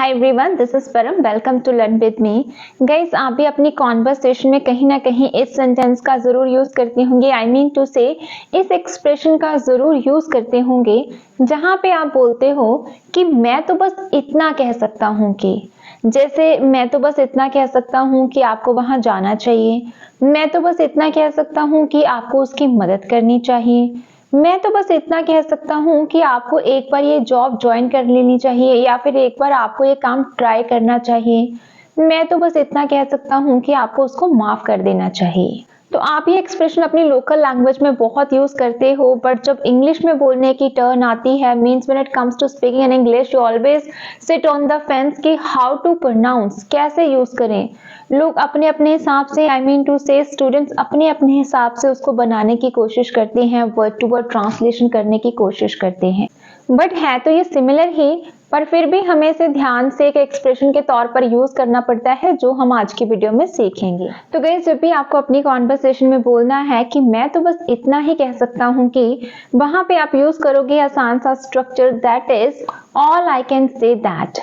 Hi everyone, this is Param. Welcome to learn with me. Guys, आप भी अपनी conversation में कहीं ना कहीं इस सेंटेंस का जरूर यूज करते होंगे। आई मीन टू से इस एक्सप्रेशन का जरूर यूज करते होंगे जहां पे आप बोलते हो कि मैं तो बस इतना कह सकता हूँ कि, जैसे मैं तो बस इतना कह सकता हूँ कि आपको वहां जाना चाहिए, मैं तो बस इतना कह सकता हूँ कि आपको उसकी मदद करनी चाहिए, मैं तो बस इतना कह सकता हूँ कि आपको एक बार ये जॉब ज्वाइन कर लेनी चाहिए या फिर एक बार आपको ये काम ट्राई करना चाहिए, मैं तो बस इतना कह सकता हूँ कि आपको उसको माफ कर देना चाहिए। तो आप ये एक्सप्रेशन अपनी लोकल लैंग्वेज में बहुत यूज करते हो, बट जब इंग्लिश में बोलने की टर्न आती है, means when it comes to speaking in English, you always sit on the fence कि हाउ टू प्रोनाउंस, कैसे यूज करें। लोग अपने अपने हिसाब से, I mean to say students अपने अपने हिसाब से उसको बनाने की कोशिश करते हैं, वर्ड टू वर्ड ट्रांसलेशन करने की कोशिश करते हैं, बट है तो ये सिमिलर ही, पर फिर भी हमें इसे ध्यान से एक एक्सप्रेशन के तौर पर यूज करना पड़ता है, जो हम आज की वीडियो में सीखेंगे। तो गाइस, जब भी आपको अपनी कॉन्वर्सेशन में बोलना है कि मैं तो बस इतना ही कह सकता हूँ कि, वहां पे आप यूज करोगे आसान सा structure, that is all I can say that.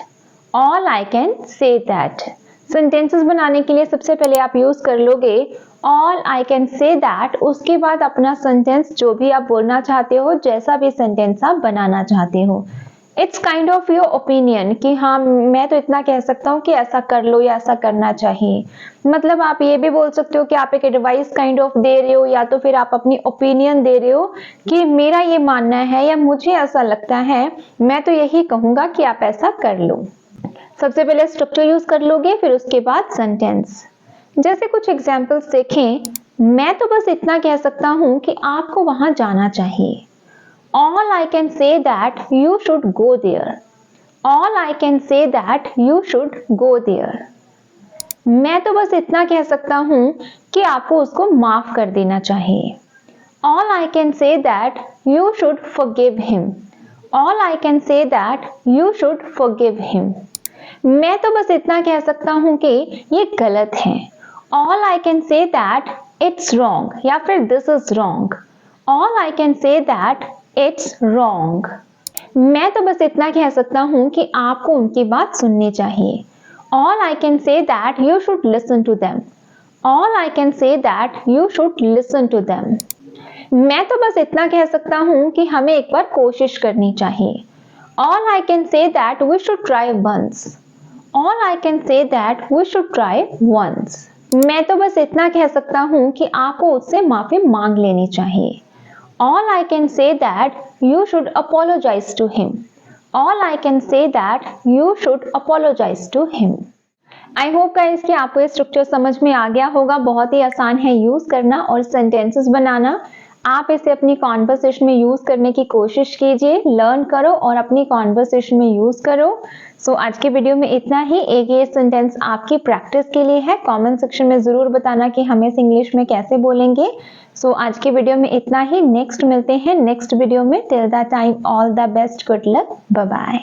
All I can say that sentences बनाने के लिए सबसे पहले आप यूज कर लोगे all I can say that. उसके बाद अपना सेंटेंस जो भी आप बोलना चाहते हो, जैसा भी सेंटेंस आप बनाना चाहते हो, it's kind of your opinion कि हाँ मैं तो इतना कह सकता हूँ कि ऐसा कर लो या ऐसा करना चाहिए। मतलब आप ये भी बोल सकते हो कि आप एक एडवाइस काइंड ऑफ दे रहे हो, या तो फिर आप अपनी ओपिनियन दे रहे हो कि मेरा ये मानना है या मुझे ऐसा लगता है, मैं तो यही कहूंगा कि आप ऐसा कर लो। सबसे पहले स्ट्रक्चर यूज कर लोगे, फिर उसके बाद सेंटेंस। जैसे कुछ एग्जांपल्स देखें, मैं तो बस इतना कह सकता हूं कि आपको वहां जाना चाहिए। All I can say that you should go there. All I can say that you should go there. मैं तो बस इतना कह सकता हूं कि आपको उसको माफ कर देना चाहिए। All I can say that you should forgive him. All I can say that you should forgive him. मैं तो बस इतना कह सकता हूं कि ये गलत है। All I can say that it's wrong या फिर this is wrong. All I can say that it's wrong. मैं तो बस इतना कह सकता हूं कि आपको उनकी बात सुननी चाहिए। All I can say that you should listen to them. All I can say that you should listen to them. मैं तो बस इतना कह सकता हूं कि हमें एक बार कोशिश करनी चाहिए। All I can say that we should try once. All I can say that we should try once. मैं तो बस इतना कह सकता हूँ कि आपको उससे माफी मांग लेनी चाहिए। All I can say that you should apologize to him. All I can say that you should apologize to him. I hope guys कि आपको ये स्ट्रक्चर समझ में आ गया होगा। बहुत ही आसान है यूज करना और सेंटेंसेस बनाना। आप इसे अपनी कॉन्वर्सेशन में यूज करने की कोशिश कीजिए, लर्न करो और अपनी कॉन्वर्सेशन में यूज करो। सो आज के वीडियो में इतना ही। एक ये सेंटेंस आपकी प्रैक्टिस के लिए है। कमेंट सेक्शन में जरूर बताना कि हम इस इंग्लिश में कैसे बोलेंगे। सो आज के वीडियो में इतना ही। नेक्स्ट मिलते हैं नेक्स्ट वीडियो में। Till that time, all the best, good luck, bye bye.